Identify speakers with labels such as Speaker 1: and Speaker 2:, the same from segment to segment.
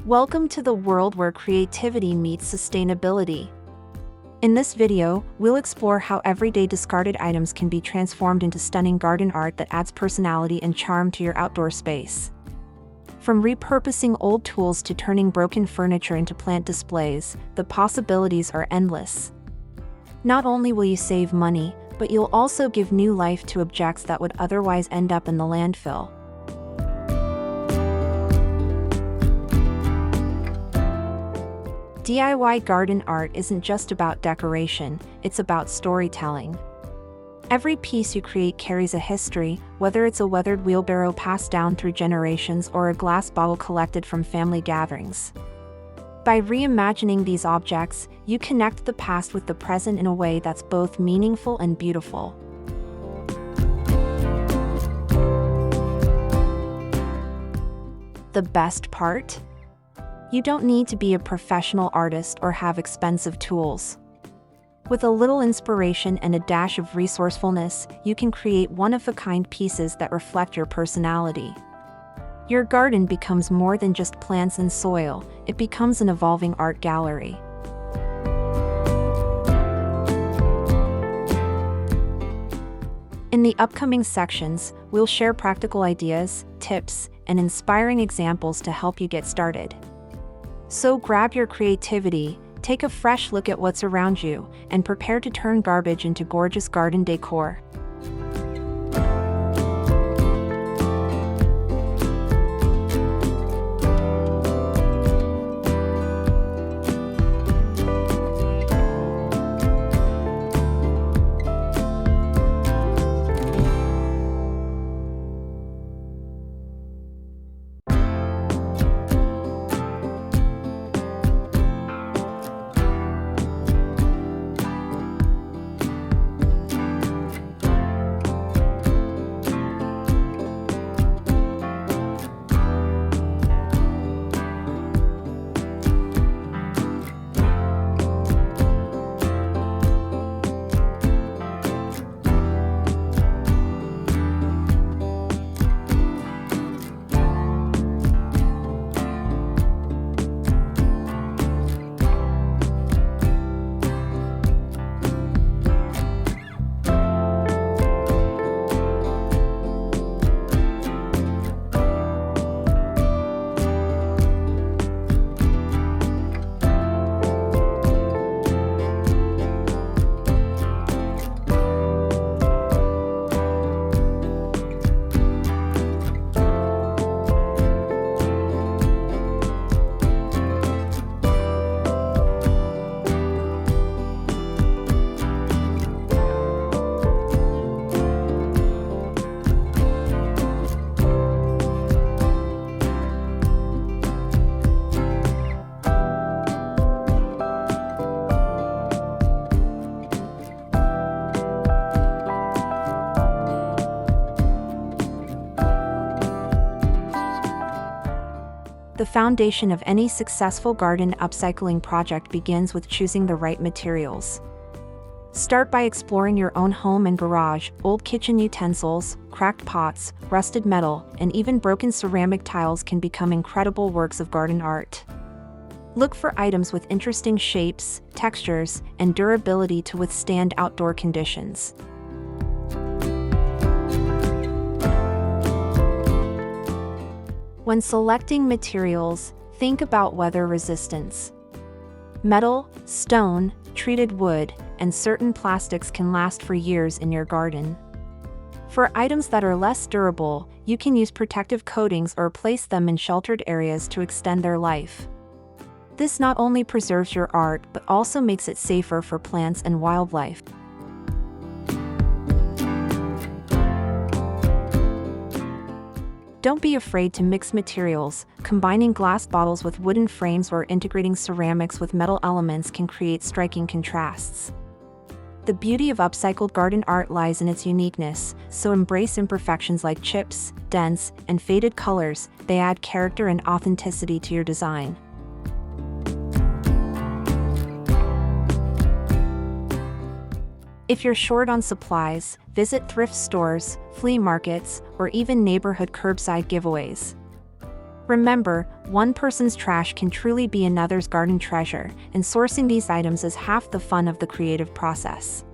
Speaker 1: Welcome to the world where creativity meets sustainability. In this video, we'll explore how everyday discarded items can be transformed into stunning garden art that adds personality and charm to your outdoor space. From repurposing old tools to turning broken furniture into plant displays, the possibilities are endless. Not only will you save money, but you'll also give new life to objects that would otherwise end up in the landfill. DIY garden art isn't just about decoration, it's about storytelling. Every piece you create carries a history, whether it's a weathered wheelbarrow passed down through generations or a glass bottle collected from family gatherings. By reimagining these objects, you connect the past with the present in a way that's both meaningful and beautiful. The best part? You don't need to be a professional artist or have expensive tools. With a little inspiration and a dash of resourcefulness, you can create one-of-a-kind pieces that reflect your personality. Your garden becomes more than just plants and soil, it becomes an evolving art gallery. In the upcoming sections, we'll share practical ideas, tips, and inspiring examples to help you get started. So grab your creativity, take a fresh look at what's around you, and prepare to turn garbage into gorgeous garden decor. The foundation of any successful garden upcycling project begins with choosing the right materials. Start by exploring your own home and garage. Old kitchen utensils, cracked pots, rusted metal, and even broken ceramic tiles can become incredible works of garden art. Look for items with interesting shapes, textures, and durability to withstand outdoor conditions. When selecting materials, think about weather resistance. Metal, stone, treated wood, and certain plastics can last for years in your garden. For items that are less durable, you can use protective coatings or place them in sheltered areas to extend their life. This not only preserves your art but also makes it safer for plants and wildlife. Don't be afraid to mix materials. Combining glass bottles with wooden frames or integrating ceramics with metal elements can create striking contrasts. The beauty of upcycled garden art lies in its uniqueness, so embrace imperfections like chips, dents, and faded colors. They add character and authenticity to your design. If you're short on supplies, visit thrift stores, flea markets, or even neighborhood curbside giveaways. Remember, one person's trash can truly be another's garden treasure, and sourcing these items is half the fun of the creative process.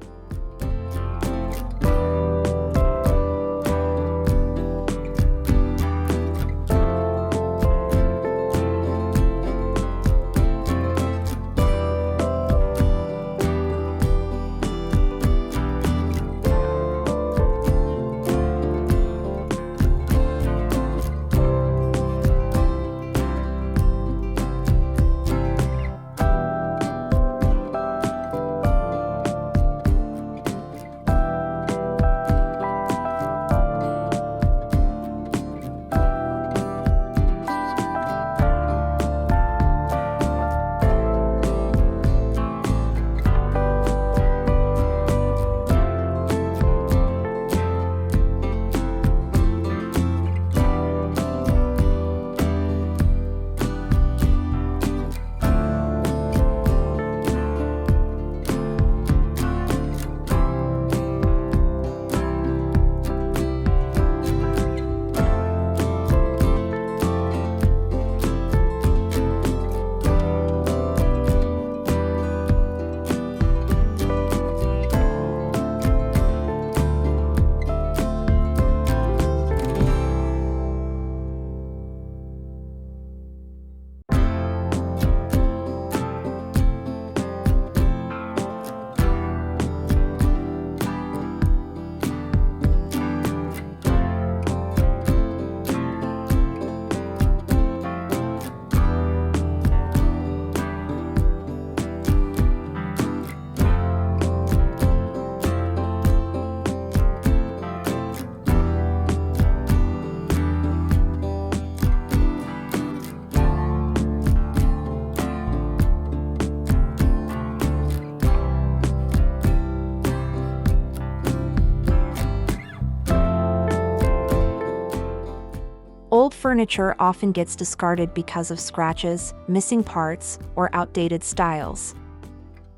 Speaker 1: Old furniture often gets discarded because of scratches, missing parts, or outdated styles.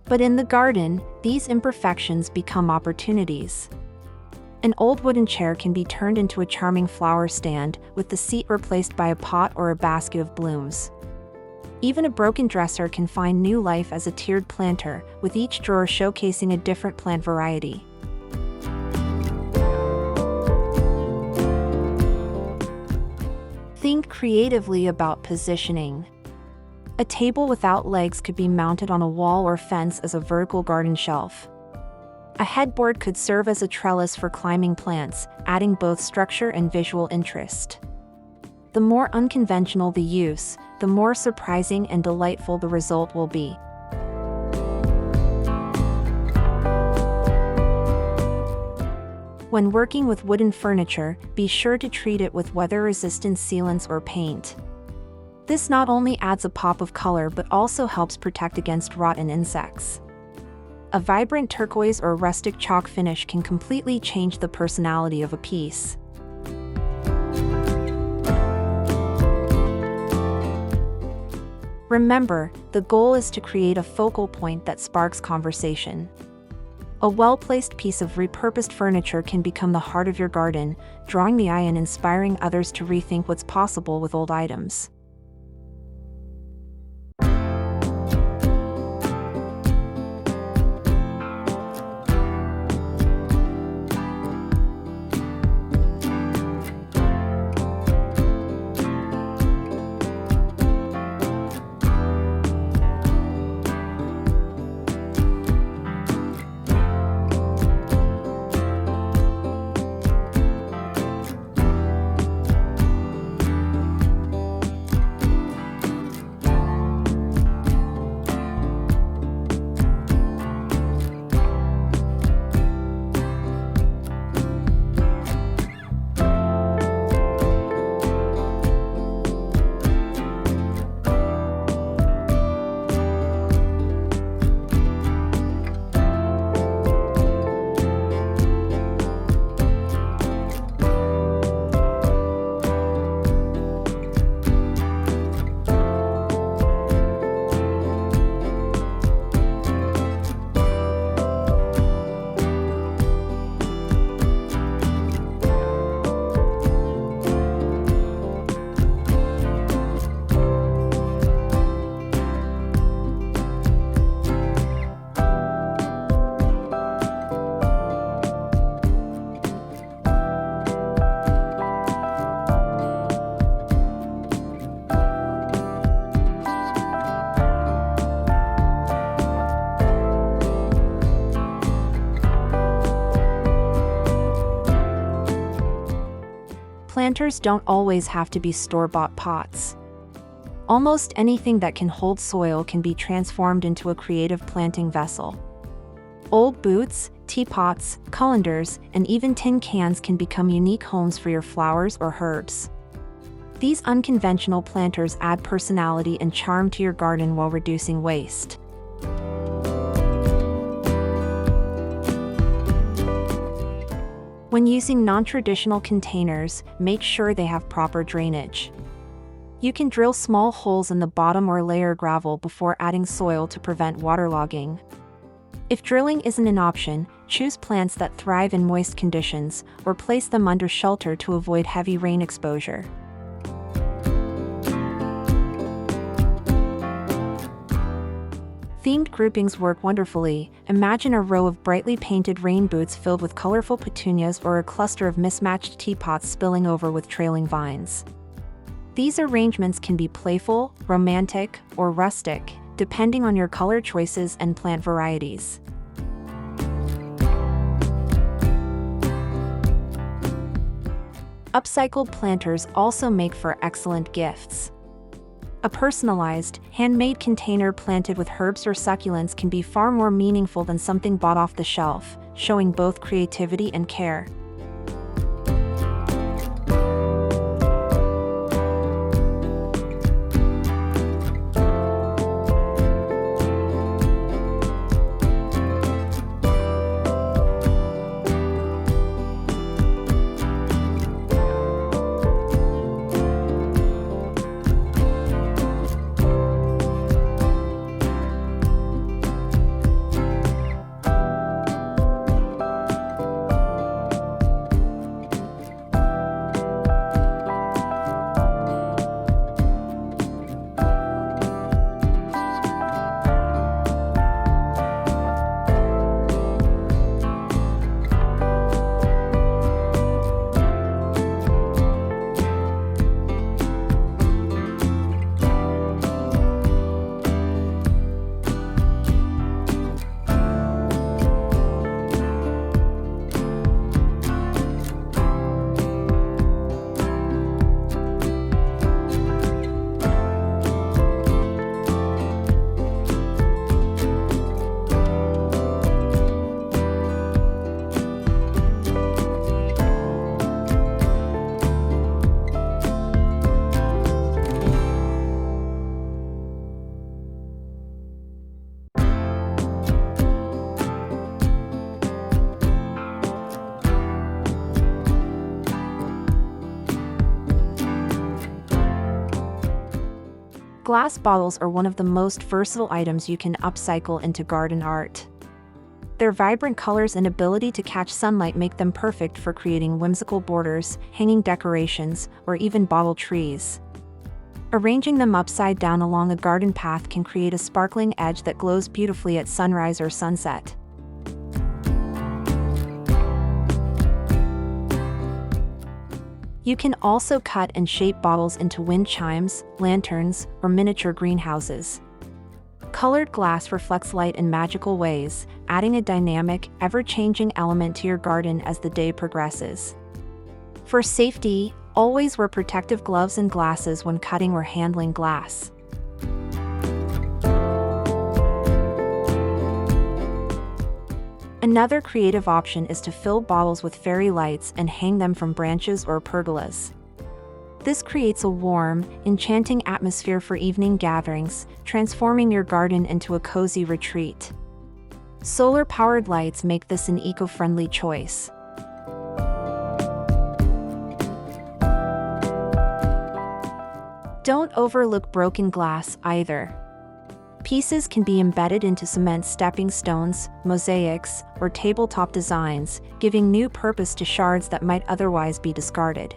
Speaker 1: But in the garden, these imperfections become opportunities. An old wooden chair can be turned into a charming flower stand, with the seat replaced by a pot or a basket of blooms. Even a broken dresser can find new life as a tiered planter, with each drawer showcasing a different plant variety. Think creatively about positioning. A table without legs could be mounted on a wall or fence as a vertical garden shelf. A headboard could serve as a trellis for climbing plants, adding both structure and visual interest. The more unconventional the use, the more surprising and delightful the result will be. When working with wooden furniture, be sure to treat it with weather-resistant sealants or paint. This not only adds a pop of color but also helps protect against rot and insects. A vibrant turquoise or rustic chalk finish can completely change the personality of a piece. Remember, the goal is to create a focal point that sparks conversation. A well-placed piece of repurposed furniture can become the heart of your garden, drawing the eye and inspiring others to rethink what's possible with old items. Planters don't always have to be store-bought pots. Almost anything that can hold soil can be transformed into a creative planting vessel. Old boots, teapots, colanders, and even tin cans can become unique homes for your flowers or herbs. These unconventional planters add personality and charm to your garden while reducing waste. When using non-traditional containers, make sure they have proper drainage. You can drill small holes in the bottom or layer gravel before adding soil to prevent waterlogging. If drilling isn't an option, choose plants that thrive in moist conditions, or place them under shelter to avoid heavy rain exposure. Themed groupings work wonderfully. Imagine a row of brightly painted rain boots filled with colorful petunias or a cluster of mismatched teapots spilling over with trailing vines. These arrangements can be playful, romantic, or rustic, depending on your color choices and plant varieties. Upcycled planters also make for excellent gifts. A personalized, handmade container planted with herbs or succulents can be far more meaningful than something bought off the shelf, showing both creativity and care. Glass bottles are one of the most versatile items you can upcycle into garden art. Their vibrant colors and ability to catch sunlight make them perfect for creating whimsical borders, hanging decorations, or even bottle trees. Arranging them upside down along a garden path can create a sparkling edge that glows beautifully at sunrise or sunset. You can also cut and shape bottles into wind chimes, lanterns, or miniature greenhouses. Colored glass reflects light in magical ways, adding a dynamic, ever-changing element to your garden as the day progresses. For safety, always wear protective gloves and glasses when cutting or handling glass. Another creative option is to fill bottles with fairy lights and hang them from branches or pergolas. This creates a warm, enchanting atmosphere for evening gatherings, transforming your garden into a cozy retreat. Solar-powered lights make this an eco-friendly choice. Don't overlook broken glass either. Pieces can be embedded into cement stepping stones, mosaics, or tabletop designs, giving new purpose to shards that might otherwise be discarded.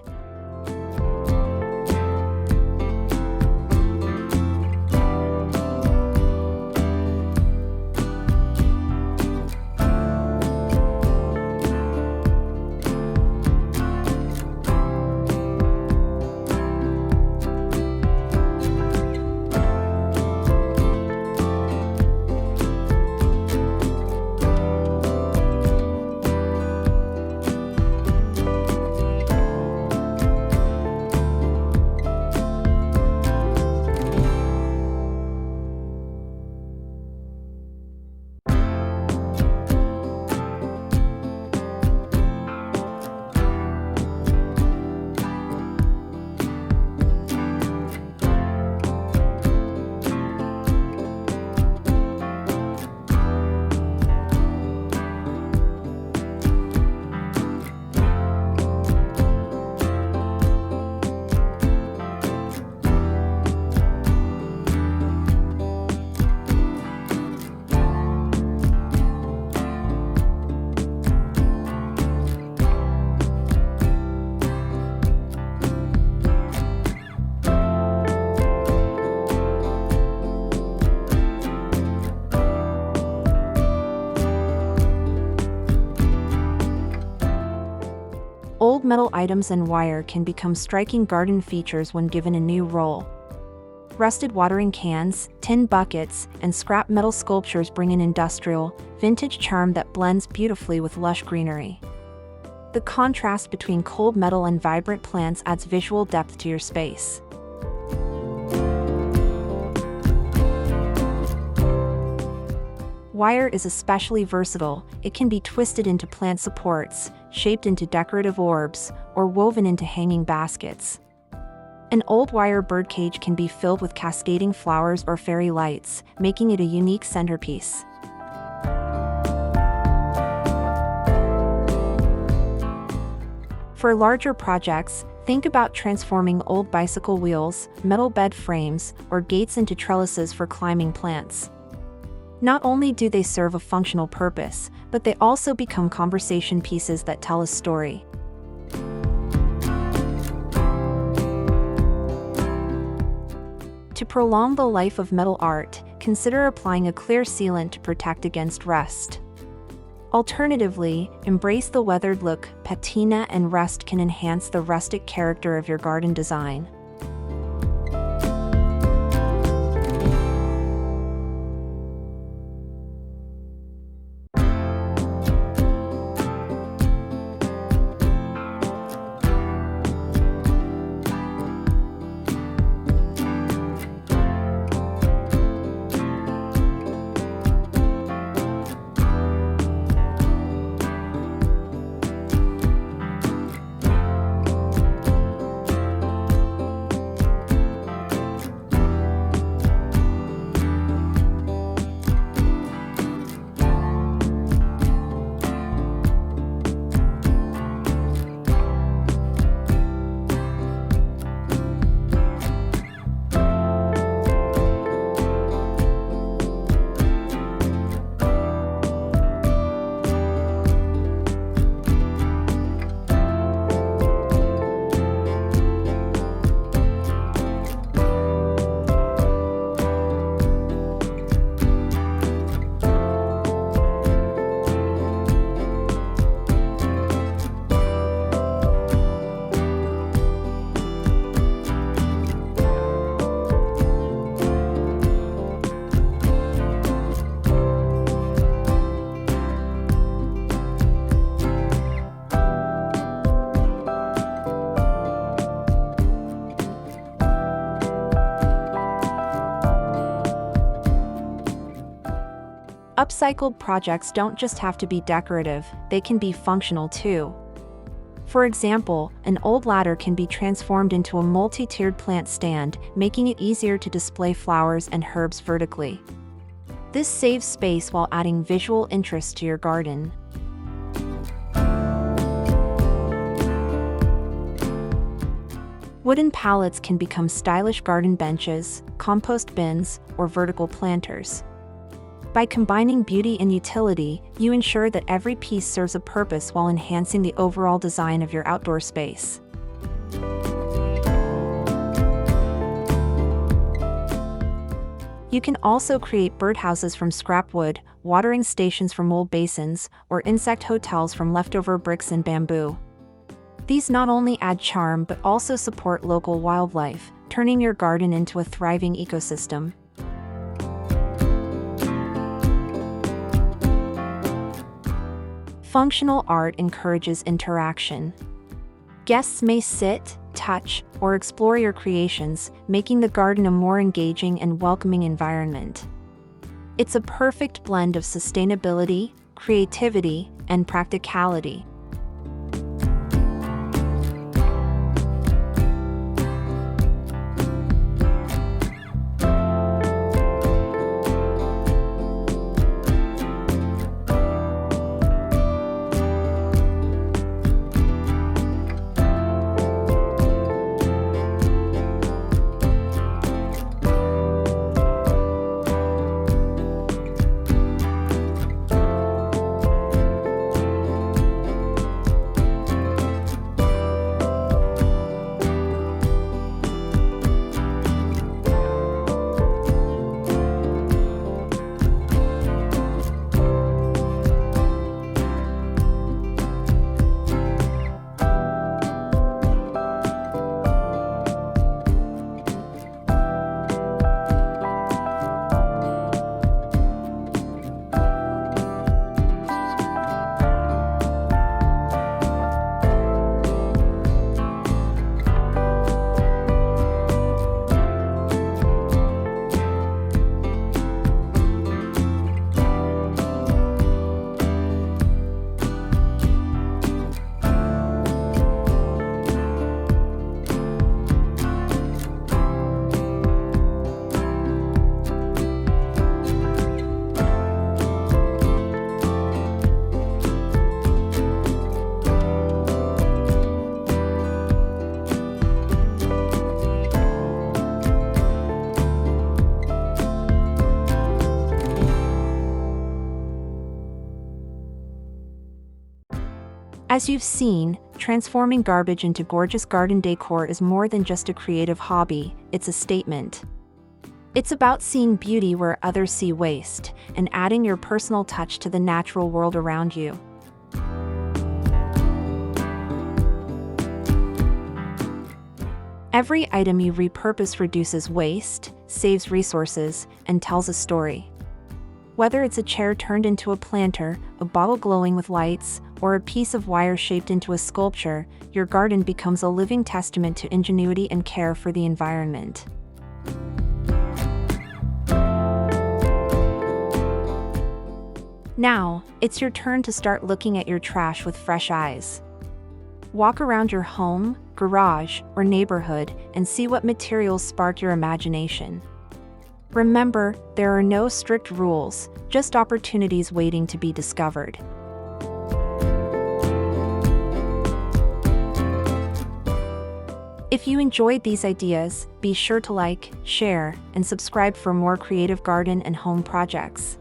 Speaker 1: Old metal items and wire can become striking garden features when given a new role. Rusted watering cans, tin buckets, and scrap metal sculptures bring an industrial, vintage charm that blends beautifully with lush greenery. The contrast between cold metal and vibrant plants adds visual depth to your space. Wire is especially versatile. It can be twisted into plant supports, shaped into decorative orbs, or woven into hanging baskets. An old wire birdcage can be filled with cascading flowers or fairy lights, making it a unique centerpiece. For larger projects, think about transforming old bicycle wheels, metal bed frames, or gates into trellises for climbing plants. Not only do they serve a functional purpose, but they also become conversation pieces that tell a story. To prolong the life of metal art, consider applying a clear sealant to protect against rust. Alternatively, embrace the weathered look. Patina and rust can enhance the rustic character of your garden design. Upcycled projects don't just have to be decorative, they can be functional too. For example, an old ladder can be transformed into a multi-tiered plant stand, making it easier to display flowers and herbs vertically. This saves space while adding visual interest to your garden. Wooden pallets can become stylish garden benches, compost bins, or vertical planters. By combining beauty and utility, you ensure that every piece serves a purpose while enhancing the overall design of your outdoor space. You can also create birdhouses from scrap wood, watering stations from old basins, or insect hotels from leftover bricks and bamboo. These not only add charm but also support local wildlife, turning your garden into a thriving ecosystem. Functional art encourages interaction. Guests may sit, touch, or explore your creations, making the garden a more engaging and welcoming environment. It's a perfect blend of sustainability, creativity, and practicality. As you've seen, transforming garbage into gorgeous garden decor is more than just a creative hobby, it's a statement. It's about seeing beauty where others see waste, and adding your personal touch to the natural world around you. Every item you repurpose reduces waste, saves resources, and tells a story. Whether it's a chair turned into a planter, a bottle glowing with lights, or a piece of wire shaped into a sculpture, your garden becomes a living testament to ingenuity and care for the environment. Now, it's your turn to start looking at your trash with fresh eyes. Walk around your home, garage, or neighborhood and see what materials spark your imagination. Remember, there are no strict rules, just opportunities waiting to be discovered. If you enjoyed these ideas, be sure to like, share, and subscribe for more creative garden and home projects.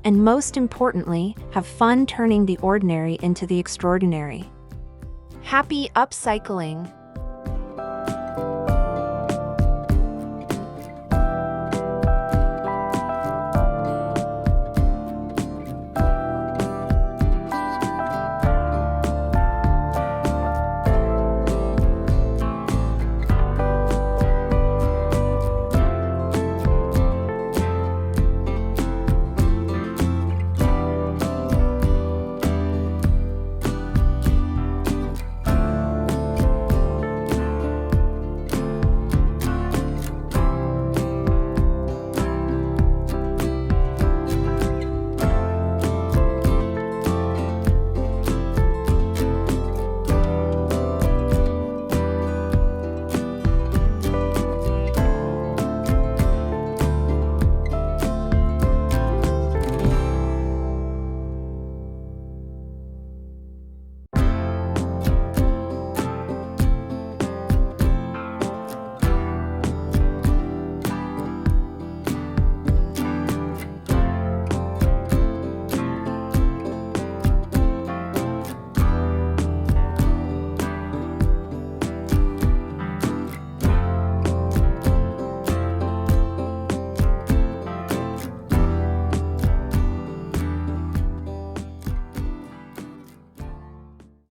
Speaker 1: And most importantly, have fun turning the ordinary into the extraordinary. Happy upcycling!